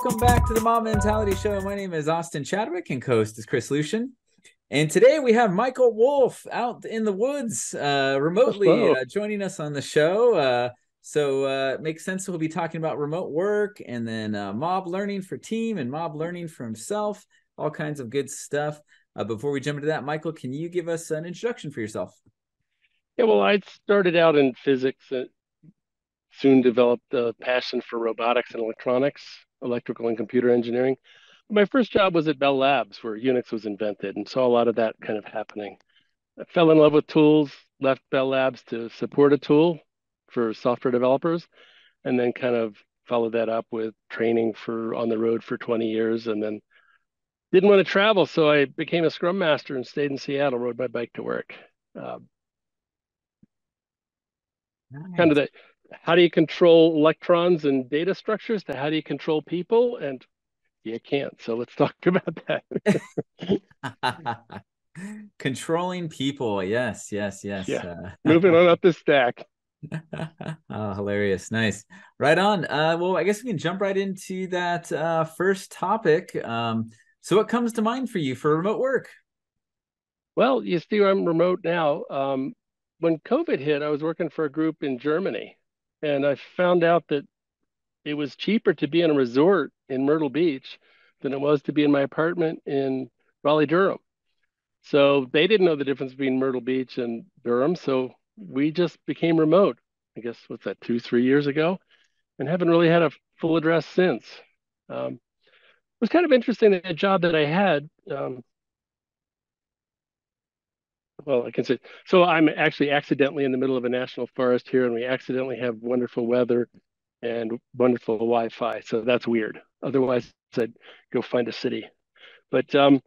welcome back to the Mob Mentality Show. My name is Austin Chadwick and co-host is Chris Lucian. And today we have Michael Wolf out in the woods remotely joining us on the show. So it makes sense that we'll be talking about remote work and then mob learning for team and mob learning for himself, all kinds of good stuff. Before we jump into that, Michael, can you give us an introduction for yourself? Yeah, well, I started out in physics and soon developed a passion for robotics and electronics, electrical and computer engineering. My first job was at Bell Labs, where Unix was invented, and saw a lot of that kind of happening. I fell in love with tools, left Bell Labs to support a tool for software developers, and then kind of followed that up with training for on the road for 20 years, and then didn't want to travel, so I became a Scrum Master and stayed in Seattle, rode my bike to work. Uh, Kind of Nice. the how do you control electrons and data structures to how do you control people? And you can't. So let's talk about that. Controlling people. Yes, yes, yes. Yeah. Moving on up the stack. Oh, hilarious. Nice. Right on. Well, I guess we can jump right into that first topic. So what comes to mind for you for remote work? Well, you see, I'm remote now. When COVID hit, I was working for a group in Germany, and I found out that it was cheaper to be in a resort in Myrtle Beach than it was to be in my apartment in Raleigh, Durham. So they didn't know the difference between Myrtle Beach and Durham. So we just became remote. I guess what's that, 2, 3 years ago, and haven't really had a full address since. It was kind of interesting that job that I had. Well, I can say so. I'm actually accidentally in the middle of a national forest here, and we accidentally have wonderful weather and wonderful Wi-Fi. So that's weird. Otherwise, I'd go find a city. But good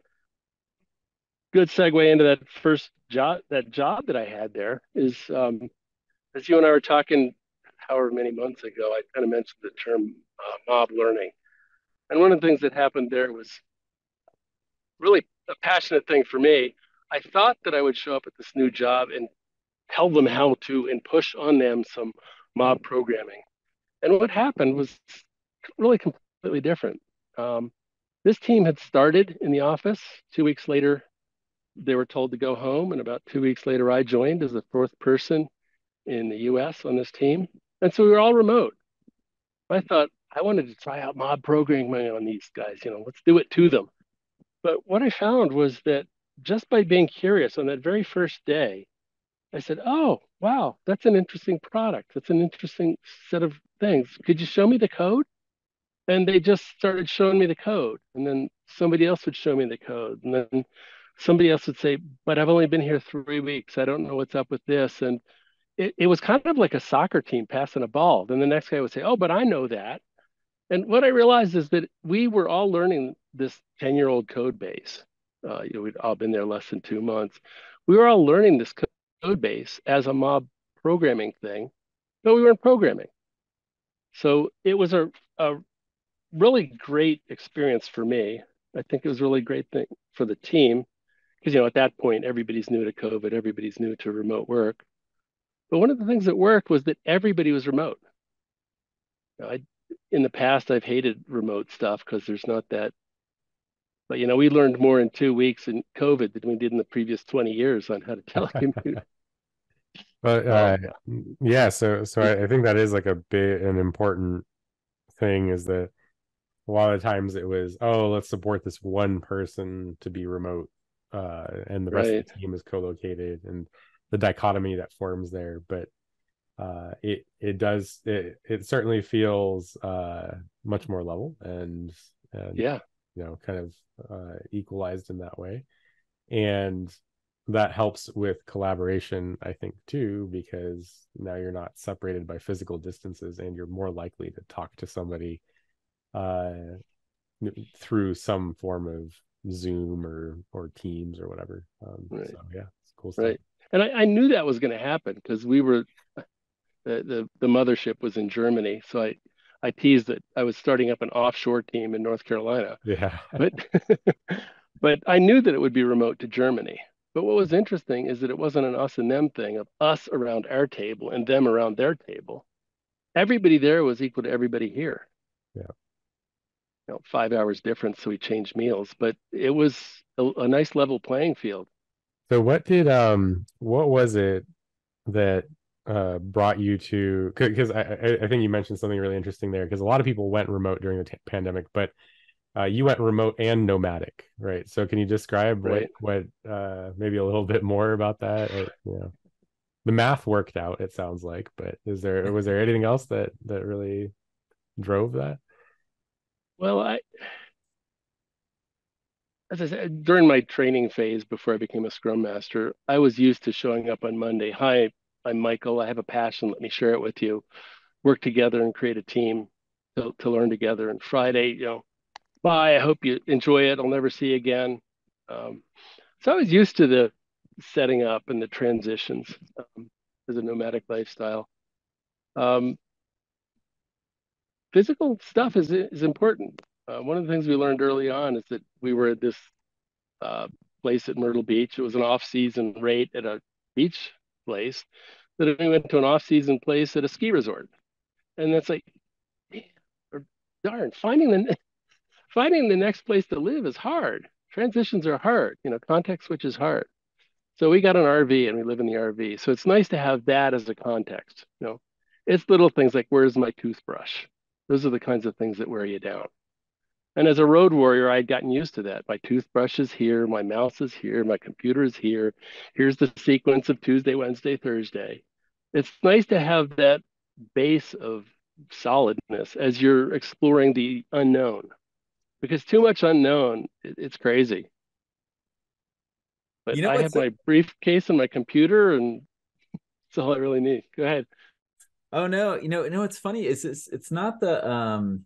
segue into that first job. That job that I had there is, as you and I were talking, however many months ago, I kind of mentioned the term mob learning. And one of the things that happened there was really a passionate thing for me. I thought that I would show up at this new job and tell them how to and push on them some mob programming. And what happened was really completely different. Um, this team had started in the office. 2 weeks later, they were told to go home. And about 2 weeks later, I joined as the fourth person in the US on this team. And so we were all remote. I thought I wanted to try out mob programming on these guys. Let's do it to them. But what I found was that just by being curious on that very first day, I said, "Oh, wow, that's an interesting product. That's an interesting set of things. Could you show me the code?" And they just started showing me the code. And then somebody else would show me the code. And then somebody else would say, "But I've only been here 3 weeks. I don't know what's up with this." And it was kind of like a soccer team passing a ball. Then the next guy would say, "Oh, but I know that." And what I realized is that we were all learning this 10-year-old code base. We'd all been there less than 2 months. We were all learning this code base as a mob programming thing, but we weren't programming. So it was a really great experience for me. I think it was a really great thing for the team because, at that point, everybody's new to COVID, everybody's new to remote work. But one of the things that worked was that everybody was remote. I, in the past, I've hated remote stuff because there's not that. But we learned more in 2 weeks in COVID than we did in the previous 20 years on how to telecommute. But So yeah, so I think that is like an important thing is that a lot of times it was, oh, let's support this one person to be remote, and the rest of right, the team is co-located, and the dichotomy that forms there. But it certainly feels much more level and yeah, kind of equalized in that way. And that helps with collaboration, I think, too, because now you're not separated by physical distances and you're more likely to talk to somebody uh, through some form of Zoom or Teams or whatever. right, So yeah, it's cool stuff. right. And I knew that was going to happen because we were the mothership was in Germany, so I teased that I was starting up an offshore team in North Carolina, Yeah. but but I knew that it would be remote to Germany. But what was interesting is that it wasn't an us and them thing of us around our table and them around their table. Everybody there was equal to everybody here. Yeah. 5 hours difference, so we changed meals, but it was a nice level playing field. So what was it that brought you to, because I think you mentioned something really interesting there, because a lot of people went remote during the pandemic, but you went remote and nomadic, right? So can you describe Right. what maybe a little bit more about that? The math worked out, it sounds like, but was there anything else that really drove that? Well, as I said, during my training phase before I became a Scrum Master, I was used to showing up on Monday. Hi, I'm Michael. I have a passion. Let me share it with you. Work together and create a team to learn together. And Friday, bye. I hope you enjoy it. I'll never see you again. Um, so I was used to the setting up and the transitions as a nomadic lifestyle. Um, Physical stuff is important. One of the things we learned early on is that we were at this uh, place at Myrtle Beach. It was an off-season rate at a beach place. Then we went to an off-season place at a ski resort, and that's like, man, or darn, finding the next place to live is hard. Transitions are hard. Context switch is hard. So we got an RV and we live in the RV. So it's nice to have that as a context. It's little things like, where's my toothbrush? Those are the kinds of things that wear you down. And as a road warrior, I'd gotten used to that. My toothbrush is here, my mouse is here, my computer is here. Here's the sequence of Tuesday, Wednesday, Thursday. It's nice to have that base of solidness as you're exploring the unknown, because too much unknown, it's crazy. But You know I have what's my briefcase and my computer, and that's all I really need. Go ahead. Oh no, what's funny is it's not the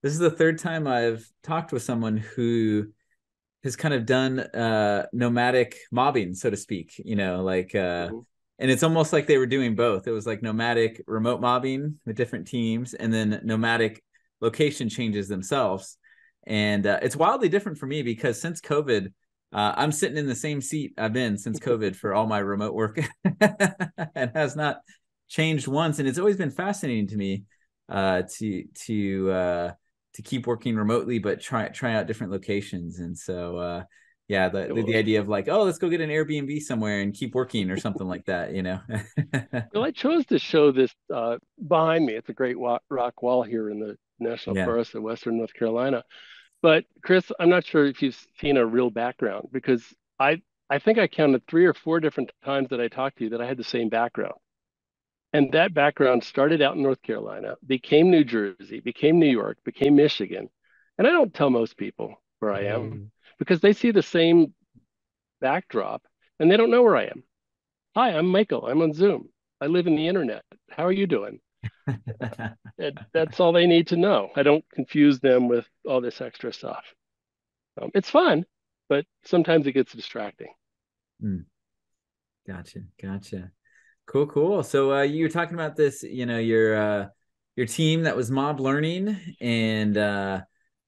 this is the third time I've talked with someone who has kind of done nomadic mobbing, so to speak, Mhm. and it's almost like they were doing both. It was like nomadic remote mobbing with different teams, and then nomadic location changes themselves. And it's wildly different for me because since COVID, I'm sitting in the same seat I've been since COVID for all my remote work and has not changed once. And it's always been fascinating to me to keep working remotely, but try out different locations. And so, yeah, the idea of like, oh, let's go get an Airbnb somewhere and keep working or something like that. Well, I chose to show this behind me. It's a great rock wall here in the National Yeah. Forest of Western North Carolina. But Chris, I'm not sure if you've seen a real background, because I think I counted 3 or 4 different times that I talked to you that I had the same background. And that background started out in North Carolina, became New Jersey, became New York, became Michigan. And I don't tell most people where I am Mm. because they see the same backdrop and they don't know where I am. Hi, I'm Michael. I'm on Zoom. I live in the internet. How are you doing? That's all they need to know. I don't confuse them with all this extra stuff. It's fun, but sometimes it gets distracting. Mm, gotcha. Cool. So you were talking about this, your team that was mob learning and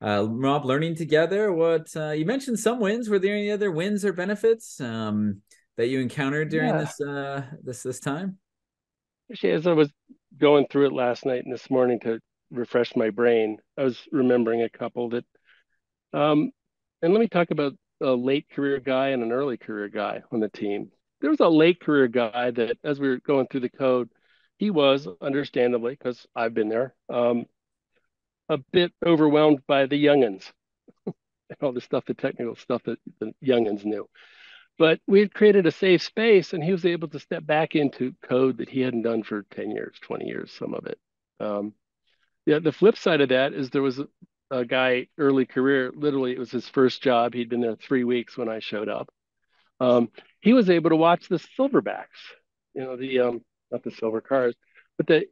mob learning together. What you mentioned some wins. Were there any other wins or benefits that you encountered during Yeah. this time? Actually, as I was going through it last night and this morning to refresh my brain, I was remembering a couple that, um, and let me talk about a late career guy and an early career guy on the team. There was a late career guy that, as we were going through the code, he was understandably, because I've been there, a bit overwhelmed by the youngins and all the stuff, the technical stuff that the youngins knew. But we had created a safe space, and he was able to step back into code that he hadn't done for 10 years, 20 years, some of it. Yeah, the flip side of that is there was a guy early career, literally, it was his first job. He'd been there 3 weeks when I showed up. Um, he was able to watch the silverbacks, the not the silver cars, but It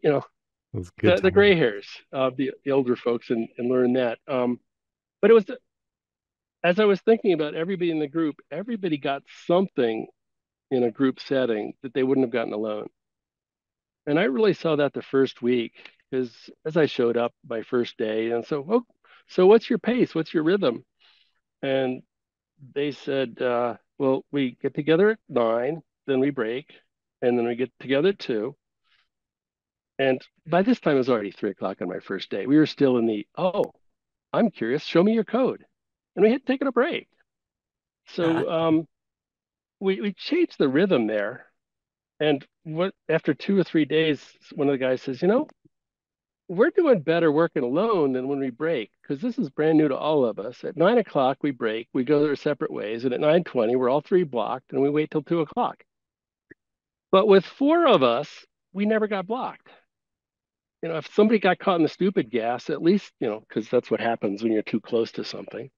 was good the time. gray hairs of the older folks and learn that. But it was, as I was thinking about everybody in the group, everybody got something in a group setting that they wouldn't have gotten alone. And I really saw that the first week, because as I showed up my first day, and so what's your pace? What's your rhythm? And they said, well, we get together at 9, then we break, and then we get together at 2. And by this time, it was already 3 o'clock on my first day. We were still in the, oh, I'm curious. Show me your code. And we had taken a break. So we changed the rhythm there. And after 2 or 3 days, one of the guys says, we're doing better working alone than when we break, because this is brand new to all of us. At 9 o'clock, we break, we go their separate ways. And at 9:20, we're all three blocked and we wait till 2 o'clock. But with four of us, we never got blocked. If somebody got caught in the stupid gas, at least, because that's what happens when you're too close to something.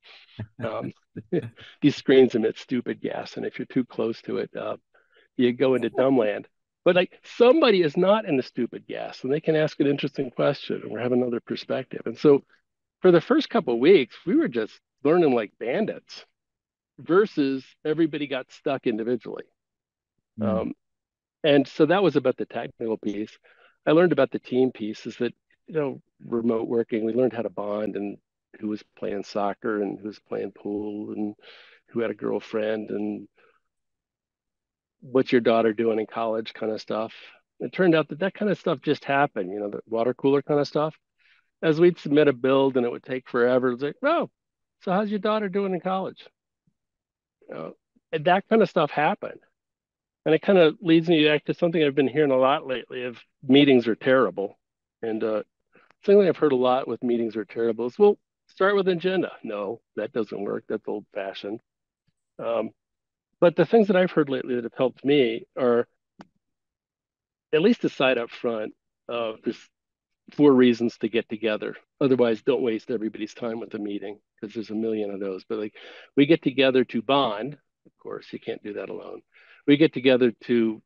These screens emit stupid gas. And if you're too close to it, you go into dumb land. But like somebody is not in the stupid gas and they can ask an interesting question or have another perspective. And so for the first couple of weeks, we were just learning like bandits versus everybody got stuck individually. And so that was about the technical piece. I learned about the team piece is that, remote working, we learned how to bond and who was playing soccer and who was playing pool and who had a girlfriend and what's your daughter doing in college kind of stuff. It turned out that kind of stuff just happened, the water cooler kind of stuff. As we'd submit a build and it would take forever, it's like, oh, so how's your daughter doing in college? And that kind of stuff happened. And it kind of leads me back to something I've been hearing a lot lately of meetings are terrible. And something I've heard a lot with meetings are terrible is, well, start with an agenda. No, that doesn't work. That's old fashioned. But the things that I've heard lately that have helped me are at least decide up front, there's 4 reasons to get together. Otherwise, don't waste everybody's time with the meeting because there's a million of those. But like we get together to bond. Of course, you can't do that alone. We get together to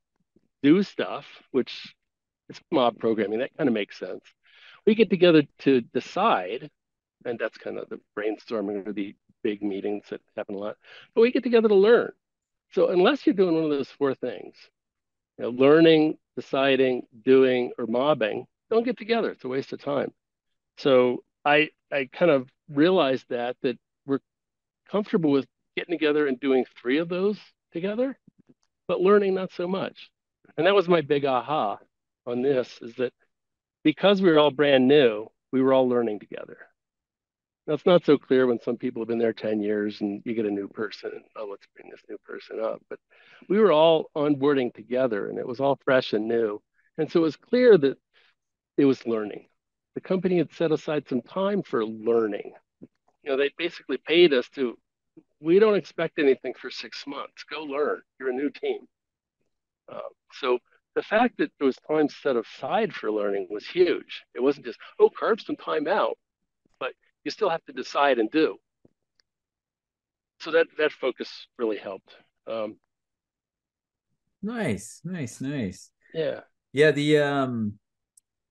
do stuff, which is mob programming. That kind of makes sense. We get together to decide, and that's kind of the brainstorming or the big meetings that happen a lot. But we get together to learn. So unless you're doing one of those 4 things, learning, deciding, doing, or mobbing, don't get together. It's a waste of time. So I kind of realized that we're comfortable with getting together and doing 3 of those together, but learning not so much. And that was my big aha on this, is that because we were all brand new, we were all learning together. Now, it's not so clear when some people have been there 10 years and you get a new person and, oh, let's bring this new person up. But we were all onboarding together and it was all fresh and new. And so it was clear that it was learning. The company had set aside some time for learning. They basically paid us we don't expect anything for 6 months. Go learn. You're a new team. So the fact that there was time set aside for learning was huge. It wasn't just, carve some time out, but you still have to decide and do. So that focus really helped. Nice. Yeah.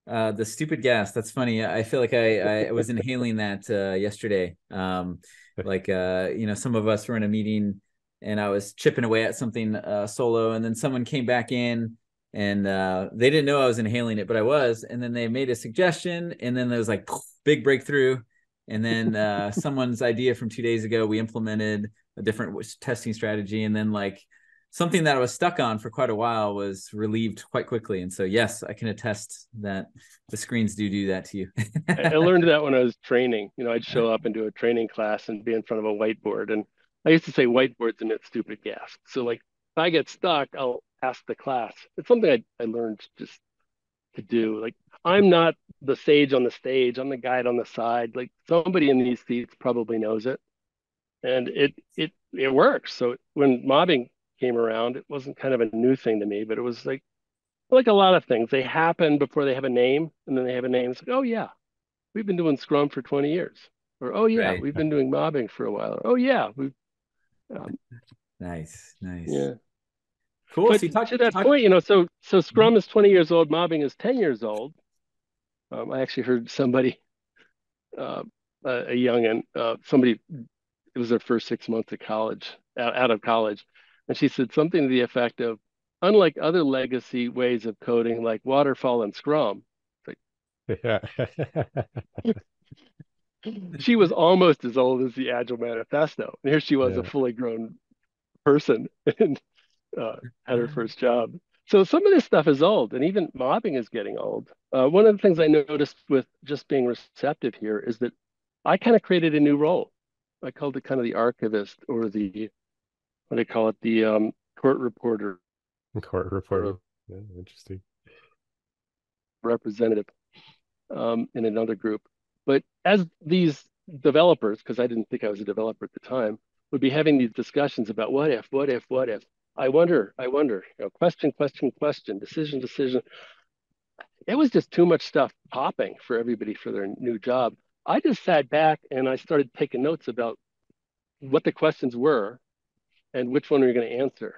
The stupid gas. That's funny. I feel like I was inhaling that yesterday. Some of us were in a meeting and I was chipping away at something solo, and then someone came back in and they didn't know I was inhaling it, but I was. And then they made a suggestion, and then there was like big breakthrough. And then someone's idea from 2 days ago, we implemented a different testing strategy, and then like something that I was stuck on for quite a while was relieved quite quickly. And so, yes, I can attest that the screens do that to you. I learned that when I was training. I'd show up and do a training class and be in front of a whiteboard. And I used to say whiteboards emit stupid gas. So like if I get stuck, I'll ask the class. It's something I learned just to do. Like I'm not the sage on the stage. I'm the guide on the side. Like somebody in these seats probably knows it. And it works. So when mobbing came around, it wasn't kind of a new thing to me, but it was like a lot of things. They happen before they have a name, and then they have a name. It's like, oh yeah, we've been doing Scrum for 20 years. Or, oh yeah, right. We've been doing mobbing for a while. Or, oh yeah, we've nice. Yeah. Cool. But so to that point, so Scrum is 20 years old, mobbing is 10 years old. I actually heard somebody, a youngin, somebody, it was their first 6 months of college, out of college. And she said something to the effect of, unlike other legacy ways of coding like waterfall and Scrum, yeah. she was almost as old as the Agile Manifesto. And here she was, a fully grown person, and had her first job. So some of this stuff is old, and even mobbing is getting old. One of the things I noticed with just being receptive here is that I kind of created a new role. I called it kind of the archivist, or the, what do they call it, the court reporter, Court reporter. Yeah, interesting. representative, in another group. But as these developers, because I didn't think I was a developer at the time, would be having these discussions about what if, what if, what if. I wonder, question, question, question, decision, decision. It was just too much stuff popping for everybody for their new job. I just sat back and I started taking notes about what the questions were and which one we were going to answer.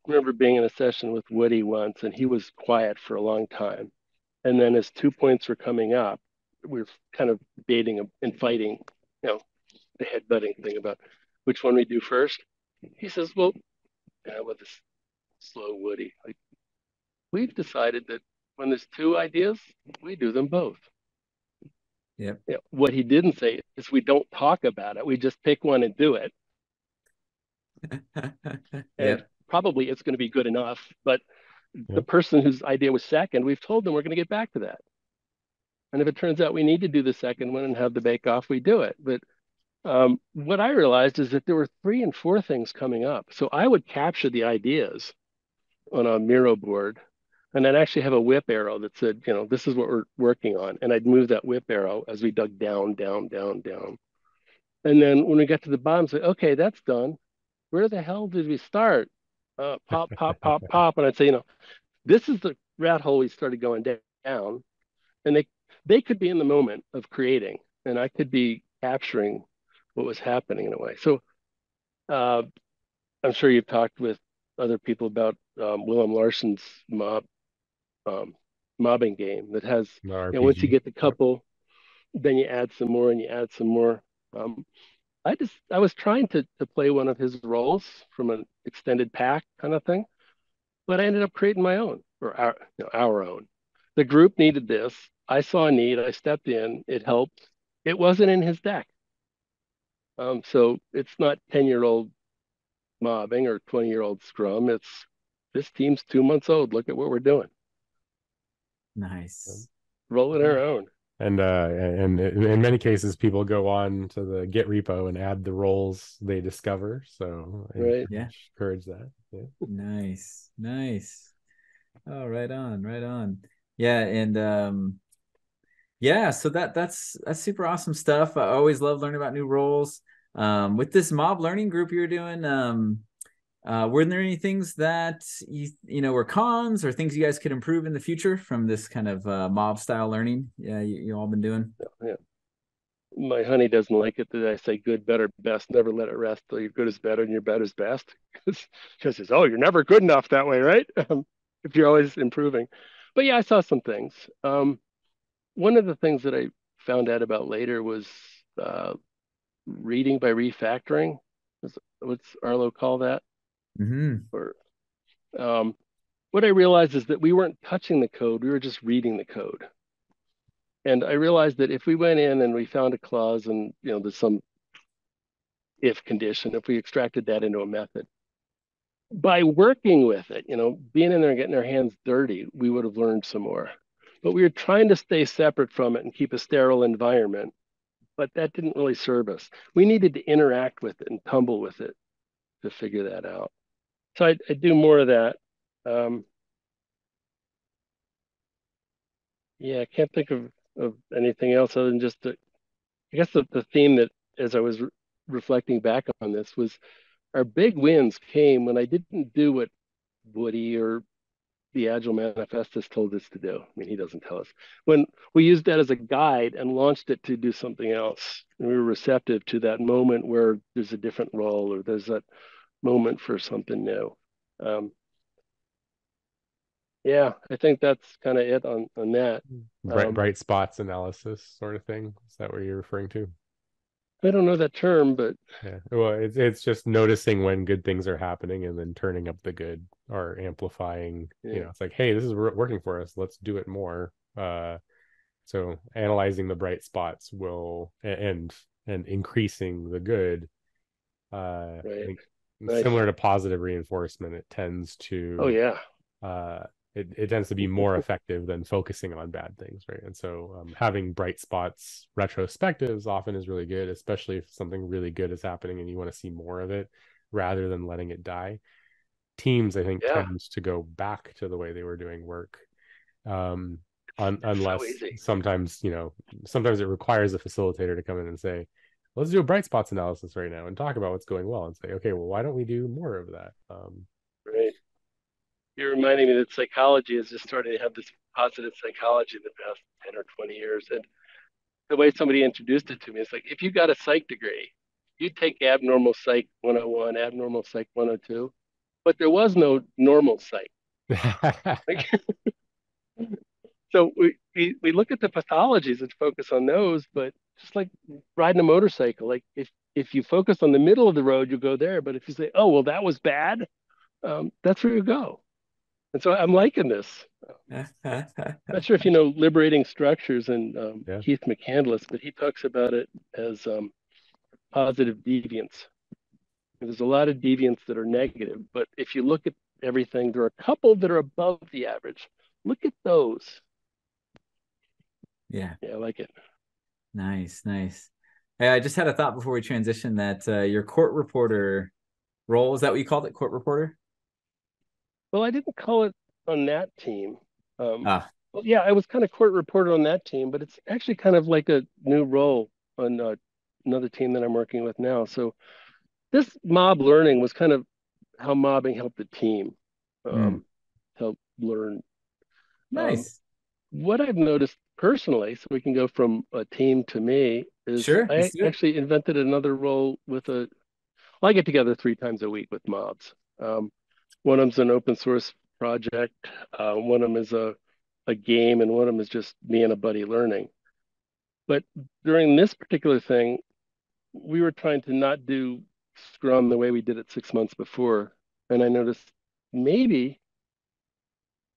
I remember being in a session with Woody once, and he was quiet for a long time. And then as 2 points were coming up, we were kind of debating and fighting, the headbutting thing about which one we do first. He says, well, with this slow Woody, like, we've decided that when there's two ideas, we do them both. Yep. What he didn't say is we don't talk about it. We just pick one and do it. And probably it's going to be good enough. But the person whose idea was second, we've told them we're going to get back to that. And if it turns out we need to do the second one and have the bake off, we do it. But what I realized is that there were 3 and 4 things coming up. So I would capture the ideas on a Miro board, and I'd actually have a whip arrow that said, this is what we're working on. And I'd move that whip arrow as we dug down, down, down, down. And then when we got to the bottom, say, okay, that's done. Where the hell did we start? Pop, pop, pop, pop. And I'd say, this is the rat hole we started going down. And they could be in the moment of creating, and I could be capturing what was happening in a way. So I'm sure you've talked with other people about Willem Larson's mobbing game that has, once you get the couple, then you add some more and you add some more. I was trying to play one of his roles from an extended pack kind of thing, but I ended up creating my own, or our own. The group needed this. I saw a need. I stepped in. It helped. It wasn't in his deck. So it's not 10-year-old mobbing or 20-year-old Scrum. It's, this team's 2 months old. Look at what we're doing. Nice. Rolling our own. And in many cases, people go on to the Git repo and add the roles they discover. So right, encourage that. Yeah. Nice. Oh, right on. Yeah, and so that's super awesome stuff. I always love learning about new roles. With this mob learning group you're doing, were there any things that you know were cons or things you guys could improve in the future from this kind of mob style learning? Yeah, you all been doing. Yeah. My honey doesn't like it that I say good, better, best. Never let it rest till your good is better and your better is best. Because she says, "Oh, you're never good enough that way, right?" If you're always improving. But yeah, I saw some things. One of the things that I found out about later was reading by refactoring. What's Arlo call that? Mm-hmm. Or what I realized is that we weren't touching the code; we were just reading the code. And I realized that if we went in and we found a clause and there's some if condition, if we extracted that into a method, by working with it, being in there and getting our hands dirty, we would have learned some more. But we were trying to stay separate from it and keep a sterile environment, but that didn't really serve us. We needed to interact with it and tumble with it to figure that out. So I do more of that. I can't think of anything else other than just I guess the theme that, as I was reflecting back on this, was our big wins came when I didn't do what Woody or the Agile Manifestus told us to do. I mean, he doesn't tell us. When we used that as a guide and launched it to do something else, and we were receptive to that moment where there's a different role or there's that moment for something new. I think that's kind of it on that. Bright spots analysis sort of thing. Is that what you're referring to? I don't know that term, but yeah. Well, it's just noticing when good things are happening and then turning up the good or amplifying. Yeah. It's like, hey, this is working for us. Let's do it more. So analyzing the bright spots will and increasing the good. Right. Similar to positive reinforcement, it tends to it tends to be more effective than focusing on bad things, right? And so having bright spots retrospectives often is really good, especially if something really good is happening and you want to see more of it rather than letting it die. Teams, I think, tends to go back to the way they were doing work, unless so sometimes sometimes it requires a facilitator to come in and say, let's do a bright spots analysis right now and talk about what's going well, and say, okay, well, why don't we do more of that? Right. You're reminding me that psychology has just started to have this positive psychology in the past 10 or 20 years. And the way somebody introduced it to me is like, if you got a psych degree, you take abnormal psych 101, abnormal psych 102, but there was no normal psych. Like, so we look at the pathologies and focus on those, but just like riding a motorcycle, like if you focus on the middle of the road, you go there. But if you say, oh, well, that was bad, that's where you go. And so I'm liking this. Not sure if you know liberating structures and Keith McCandless, but he talks about it as positive deviance. There's a lot of deviance that are negative, but if you look at everything, there are a couple that are above the average. Look at those. Yeah, I like it. Nice. Hey, I just had a thought before we transition that your court reporter role, is that what you called it, court reporter? Well, I didn't call it on that team. Well, yeah, I was kind of court reporter on that team, but it's actually kind of like a new role on another team that I'm working with now. So this mob learning was kind of how mobbing helped the team help learn. Nice. What I've noticed personally, so we can go from a team to me, is I actually invented another role with well, I get together 3 times a week with mobs. One of them's an open source project. One of them is a game, and one of them is just me and a buddy learning. But during this particular thing, we were trying to not do Scrum the way we did it 6 months before. And I noticed maybe,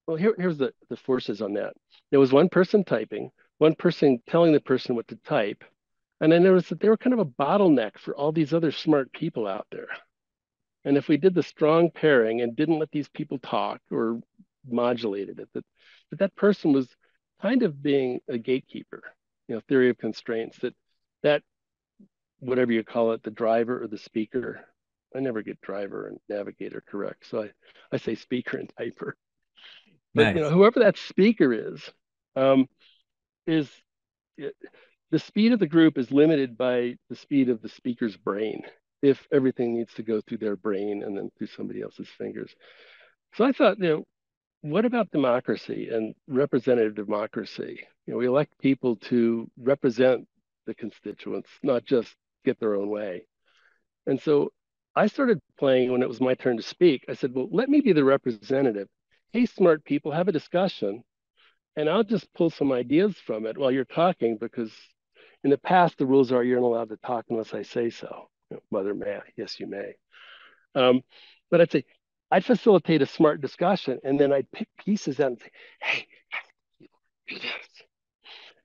well, here's the forces on that. There was one person typing, one person telling the person what to type. And I noticed that they were kind of a bottleneck for all these other smart people out there. And if we did the strong pairing and didn't let these people talk or modulated it, that person was kind of being a gatekeeper, theory of constraints, that whatever you call it, the driver or the speaker. I never get driver and navigator correct. So I say speaker and typer. But whoever that speaker is the speed of the group is limited by the speed of the speaker's brain, if everything needs to go through their brain and then through somebody else's fingers. So I thought, what about democracy and representative democracy? We elect people to represent the constituents, not just get their own way. And so I started playing when it was my turn to speak. I said, well, let me be the representative. Hey, smart people, have a discussion, and I'll just pull some ideas from it while you're talking, because in the past, the rules are you're not allowed to talk unless I say so. Mother, may I? Yes, you may. But I'd facilitate a smart discussion, and then I'd pick pieces out and say, hey, do this.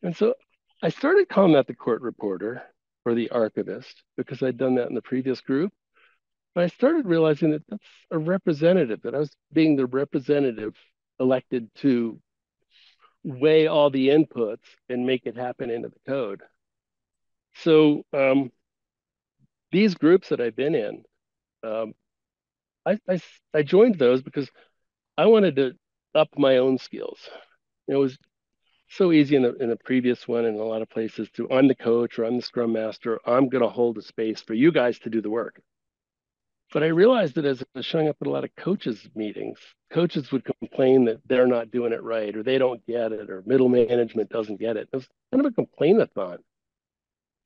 And so I started calling that the court reporter or the archivist, because I'd done that in the previous group. But I started realizing that that's a representative, that I was being the representative elected to weigh all the inputs and make it happen into the code. So these groups that I've been in, I joined those because I wanted to up my own skills. It was so easy in a previous one in a lot of places to, I'm the coach or I'm the scrum master, I'm going to hold a space for you guys to do the work. But I realized that as I was showing up at a lot of coaches meetings, coaches would complain that they're not doing it right, or they don't get it, or middle management doesn't get it. It was kind of a complaint-a-thon.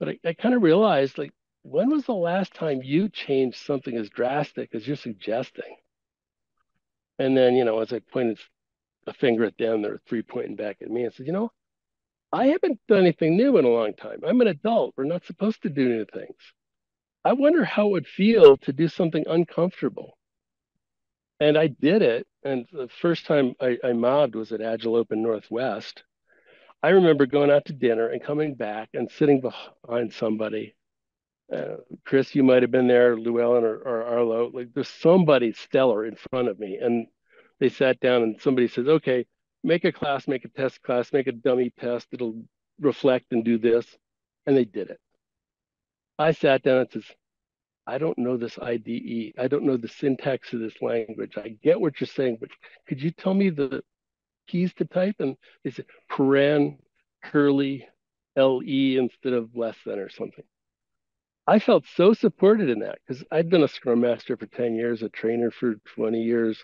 But I kind of realized, like, when was the last time you changed something as drastic as you're suggesting? And then, as I pointed a finger at them, there were 3 pointing back at me, and said, I haven't done anything new in a long time. I'm an adult. We're not supposed to do new things. I wonder how it would feel to do something uncomfortable. And I did it. And the first time I mobbed was at Agile Open Northwest. I remember going out to dinner and coming back and sitting behind somebody. Chris, you might have been there, Llewellyn or Arlo. Like, there's somebody stellar in front of me. And they sat down and somebody says, okay, make a class, make a test class, make a dummy test. It'll reflect and do this. And they did it. I sat down and says, I don't know this IDE. I don't know the syntax of this language. I get what you're saying, but could you tell me the keys to type? And they said paren, curly, LE instead of less than or something. I felt so supported in that because I'd been a Scrum Master for 10 years, a trainer for 20 years.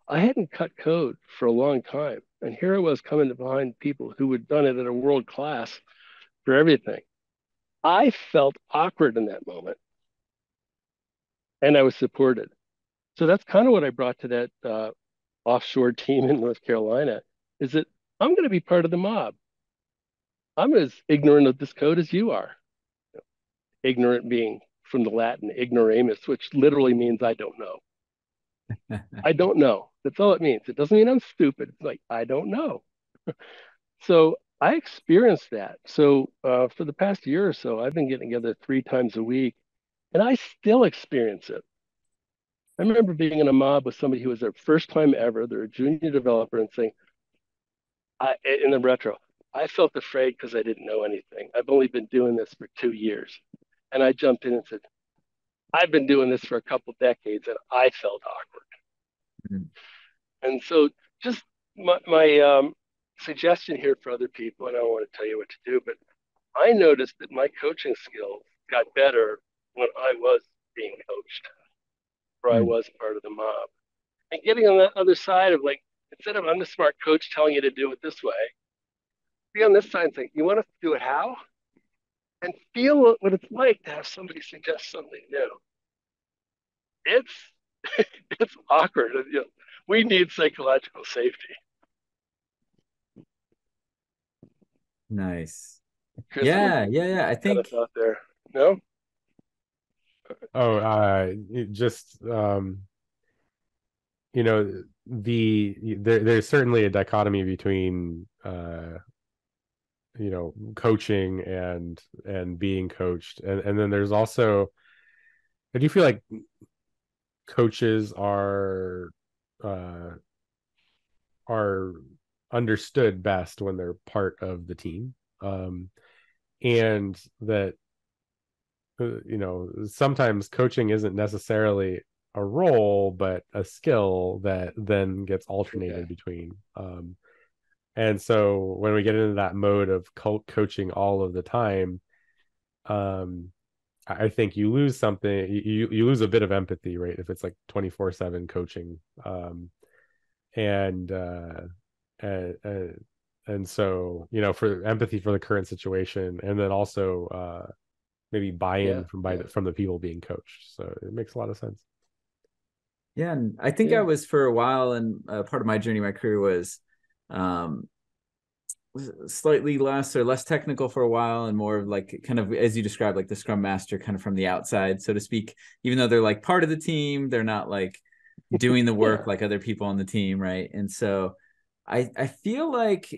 I hadn't cut code for a long time. And here I was coming behind people who had done it at a world class for everything. I felt awkward in that moment and I was supported. So that's kind of what I brought to that offshore team in North Carolina is that I'm going to be part of the mob. I'm as ignorant of this code as you are. Ignorant being from the Latin ignoramus, which literally means I don't know. I don't know. That's all it means. It doesn't mean I'm stupid. It's like, I don't know. So I experienced that. So for the past year or so, I've been getting together 3 times a week and I still experience it. I remember being in a mob with somebody who was their first time ever, they're a junior developer, and saying, in the retro, I felt afraid because I didn't know anything. I've only been doing this for 2 years. And I jumped in and said, I've been doing this for a couple decades and I felt awkward. Mm-hmm. And so just my suggestion here for other people, and I don't want to tell you what to do, but I noticed that my coaching skills got better when I was being coached, or I was part of the mob. And getting on that other side of like, instead of I'm the smart coach telling you to do it this way, be on this side and think, you want to do it how? And feel what it's like to have somebody suggest something new. It's awkward. You know, we need psychological safety. Nice. Chris, yeah. I think out there. No. Just you know, there's certainly a dichotomy between you know, coaching and being coached, and then there's also, I do feel like coaches are understood best when they're part of the team, and that you know, sometimes coaching isn't necessarily a role but a skill that then gets alternated between, and so when we get into that mode of coaching all of the time, I think you lose something. You lose a bit of empathy, right? If it's like 24/7 coaching, and so, you know, for empathy for the current situation, and then also maybe buy-in from the people being coached. So it makes a lot of sense. Yeah, and I think I was for a while, and part of my journey, my career was slightly less technical for a while, and more of like kind of as you described, like the Scrum Master, kind of from the outside, so to speak. Even though they're like part of the team, they're not like doing the work like other people on the team, right? And so I feel like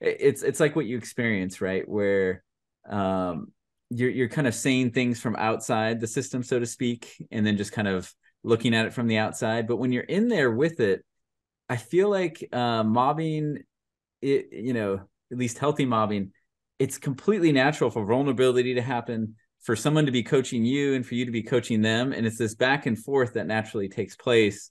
it's like what you experience, right? Where you're kind of saying things from outside the system, so to speak, and then just kind of looking at it from the outside. But when you're in there with it, I feel like mobbing, it, you know, at least healthy mobbing, it's completely natural for vulnerability to happen, for someone to be coaching you and for you to be coaching them. And it's this back and forth that naturally takes place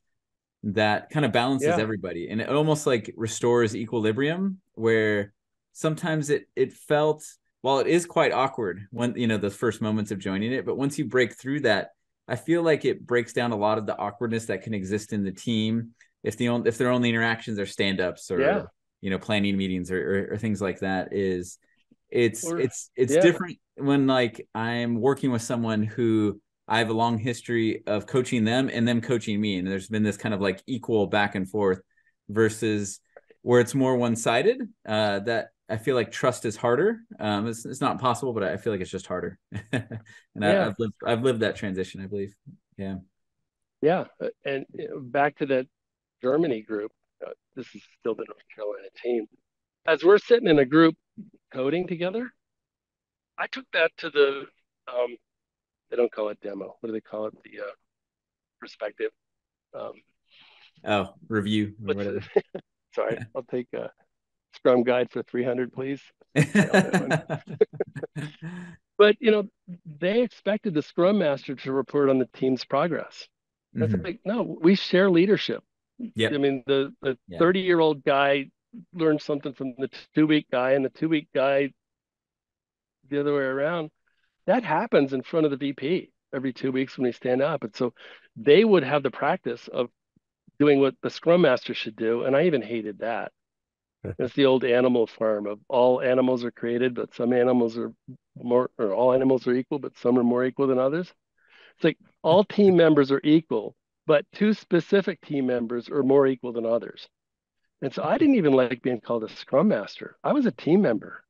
that kind of balances everybody. And it almost like restores equilibrium, where sometimes it felt, while it is quite awkward when, you know, the first moments of joining it, but once you break through that, I feel like it breaks down a lot of the awkwardness that can exist in the team if their only interactions are stand-ups or you know, planning meetings or things like that. It's different when like I'm working with someone who I have a long history of coaching them and them coaching me, and there's been this kind of like equal back and forth, versus where it's more one-sided. That I feel like trust is harder. It's not possible, but I feel like it's just harder. And I've lived that transition, I believe. Yeah, and back to that Germany group. This is still the North Carolina team. As we're sitting in a group coding together, I took that to the they don't call it demo. What do they call it? The perspective. Oh, review or What's whatever. sorry, I'll take a Scrum guide for 300, please. Nailed that one. But they expected the Scrum Master to report on the team's progress. That's like, no, we share leadership. Yep. I mean, the 30-year-old guy learned something from the 2-week guy, and the 2-week guy the other way around. That happens in front of the VP every 2 weeks when we stand up. And so they would have the practice of doing what the Scrum Master should do. And I even hated that. It's the old animal farm of all animals are created, but some animals are more, or all animals are equal, but some are more equal than others. It's like all team members are equal, but 2 specific team members are more equal than others. And so I didn't even like being called a Scrum Master. I was a team member.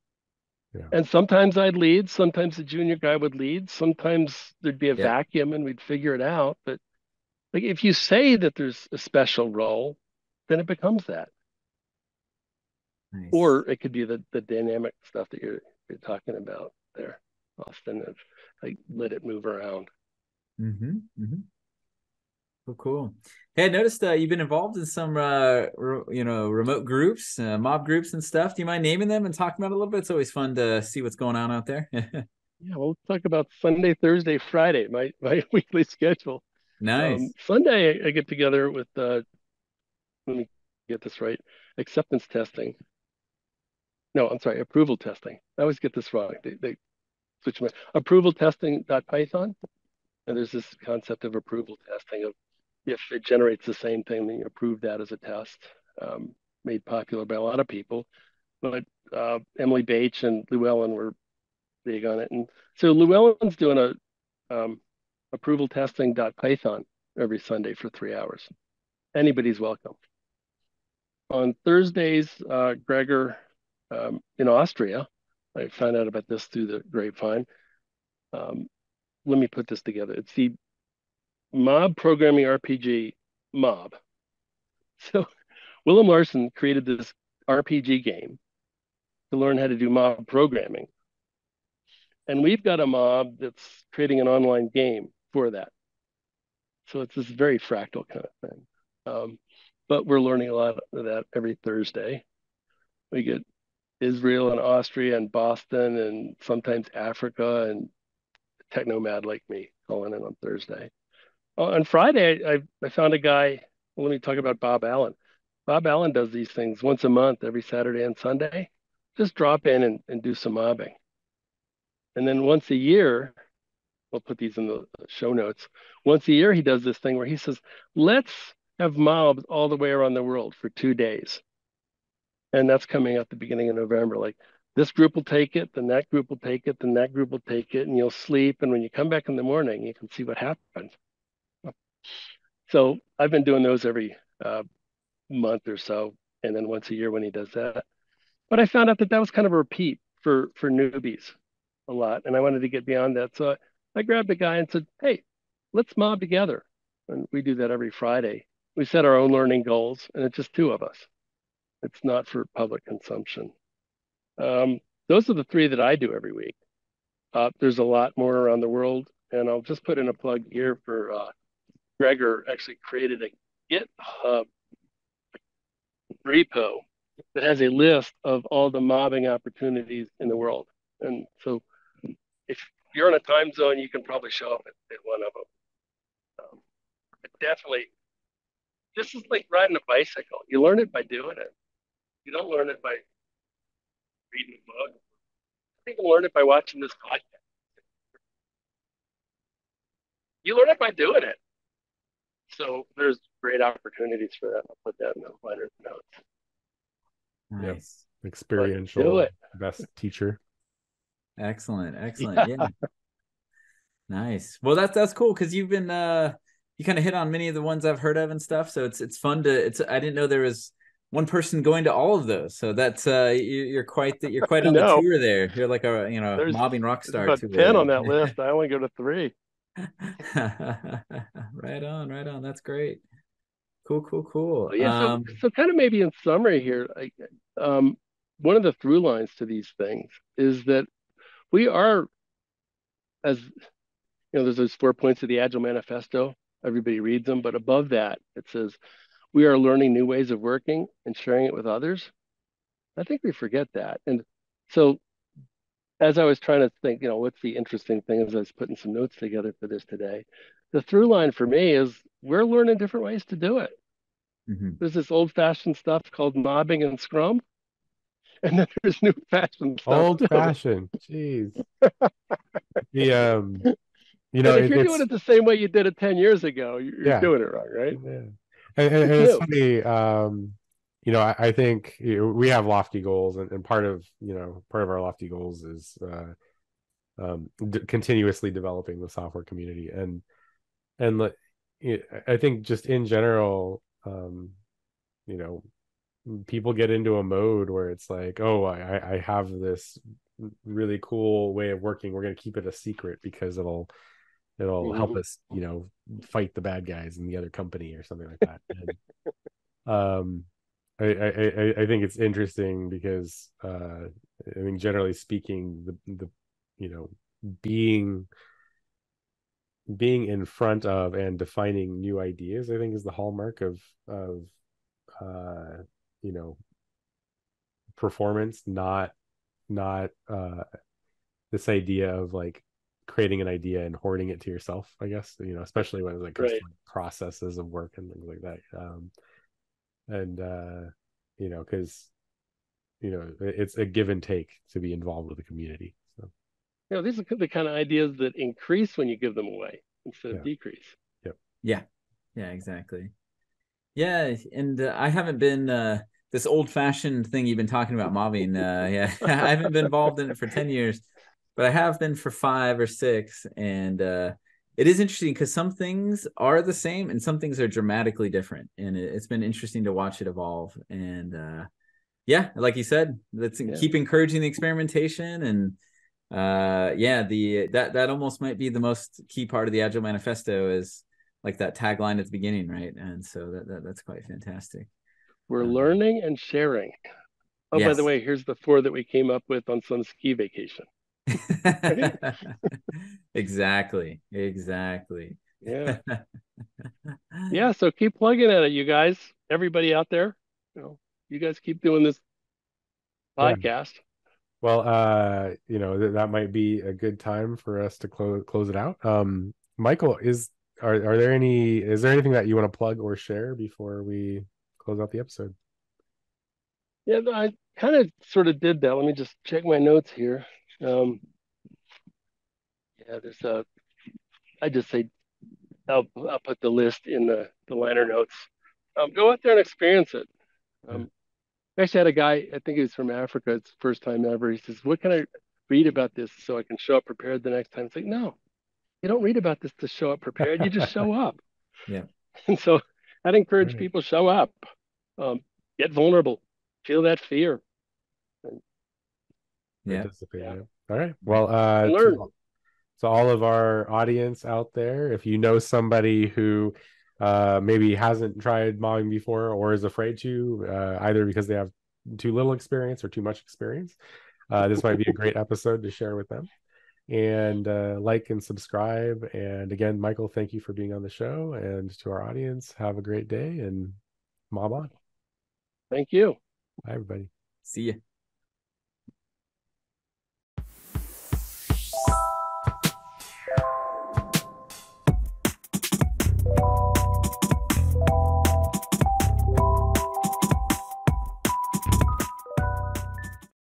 Yeah. And sometimes I'd lead, sometimes the junior guy would lead, sometimes there'd be a vacuum and we'd figure it out. But like if you say that there's a special role, then it becomes that. Nice. Or it could be the dynamic stuff that you're talking about there, Austin, of like let it move around. Cool. Hey, I noticed you've been involved in some remote groups, mob groups and stuff. Do you mind naming them and talking about it a little bit? It's always fun to see what's going on out there. Yeah, we'll talk about Sunday, Thursday, Friday, my weekly schedule. Nice. Sunday I get together with let me get this right, acceptance testing. No, I'm sorry, approval testing. I always get this wrong. They switch my approval testing.python. And there's this concept of approval testing of if it generates the same thing, then you approve that as a test. Made popular by a lot of people. But Emily Bache and Llewellyn were big on it. And so Llewellyn's doing a approval testing.python every Sunday for 3 hours. Anybody's welcome. On Thursdays, Gregor in Austria, I found out about this through the grapevine. Let me put this together. It's the mob programming RPG mob. So Willem Larson created this RPG game to learn how to do mob programming. And we've got a mob that's creating an online game for that. So it's this very fractal kind of thing. But we're learning a lot of that every Thursday. We get Israel and Austria and Boston and sometimes Africa and technomad like me calling in on Thursday. On Friday, I found a guy. Well, let me talk about Bob Allen. Bob Allen does these things once a month, every Saturday and Sunday. Just drop in and do some mobbing. And then once a year, we'll put these in the show notes. Once a year, he does this thing where he says, let's have mobs all the way around the world for 2 days. And that's coming at the beginning of November. Like this group will take it, then that group will take it, then that group will take it, and you'll sleep. And when you come back in the morning, you can see what happened. So I've been doing those every month or so, and then once a year when he does that. But I found out that was kind of a repeat for newbies a lot, and I wanted to get beyond that. So I grabbed a guy and said, hey, let's mob together. And we do that every Friday. We set our own learning goals, and it's just 2 of us. It's not for public consumption. Those are the 3 that I do every week. There's a lot more around the world, and I'll just put in a plug here for Gregor actually created a GitHub repo that has a list of all the mobbing opportunities in the world. And so if you're in a time zone, you can probably show up at one of them. But definitely, this is like riding a bicycle. You learn it by doing it. You don't learn it by reading a book. You can learn it by watching this podcast. You learn it by doing it. So there's great opportunities for that. I'll put that in the liner notes. Nice. Yep. Experiential best teacher. Excellent. Yeah. Nice. Well, that's cool because you've been you kind of hit on many of the ones I've heard of and stuff. So it's fun to I didn't know there was one person going to all of those. So that's you're quite on the tour there. You're like a mobbing rock star. There's about 10 on that list. I only go to 3. Right on. That's great. Cool. Yeah. So kind of maybe in summary here, one of the through lines to these things is that we are, as there's those 4 points of the Agile Manifesto. Everybody reads them, but above that, it says we are learning new ways of working and sharing it with others, I think we forget that. And so as I was trying to think, what's the interesting thing as I was putting some notes together for this today, the through line for me is we're learning different ways to do it. Mm-hmm. There's this old-fashioned stuff called mobbing and Scrum, and then there's new-fashioned stuff. Old-fashioned, jeez. The and if you're doing it the same way you did it 10 years ago, you're doing it wrong, right? Yeah. And it's funny, I think we have lofty goals, and part of our lofty goals is continuously developing the software community, and I think just in general, people get into a mode where it's like, oh, I have this really cool way of working. We're going to keep it a secret because it'll help us, fight the bad guys in the other company or something like that. And, I think it's interesting because I think generally speaking, the being in front of and defining new ideas, I think, is the hallmark of performance, not this idea of like creating an idea and hoarding it to yourself, I guess, especially when it comes to processes of work and things like that. Because it's a give and take to be involved with the community. So these are the kind of ideas that increase when you give them away instead of decrease. Yeah, exactly. Yeah, and I haven't been this old-fashioned thing you've been talking about, mobbing. I haven't been involved in it for 10 years, but I have been for 5 or 6, and it is interesting because some things are the same and some things are dramatically different, and it's been interesting to watch it evolve. And like you said, let's keep encouraging the experimentation, and that almost might be the most key part of the Agile Manifesto, is like that tagline at the beginning, right? And so that's quite fantastic. We're learning and sharing. Oh, by the way, here's the 4 that we came up with on some ski vacation. Exactly. Yeah. So keep plugging at it, you guys. Everybody out there, you guys keep doing this podcast. Well, that might be a good time for us to close it out. Michael, is there anything that you want to plug or share before we close out the episode? Yeah, I kind of sort of did that. Let me just check my notes here. I just say I'll put the list in the liner notes. Go out there and experience it. I actually had a guy, I think he was from Africa. It's the first time ever. He says, "What can I read about this so I can show up prepared the next time?" It's like, no, you don't read about this to show up prepared. You just show up. Yeah. And so I'd encourage people, show up, get vulnerable, feel that fear. All right. Well, so all of our audience out there, if you know somebody who maybe hasn't tried mobbing before or is afraid to, either because they have too little experience or too much experience, this might be a great episode to share with them. And like and subscribe. And again, Michael, thank you for being on the show. And to our audience, have a great day and mob on. Thank you. Bye, everybody. See you.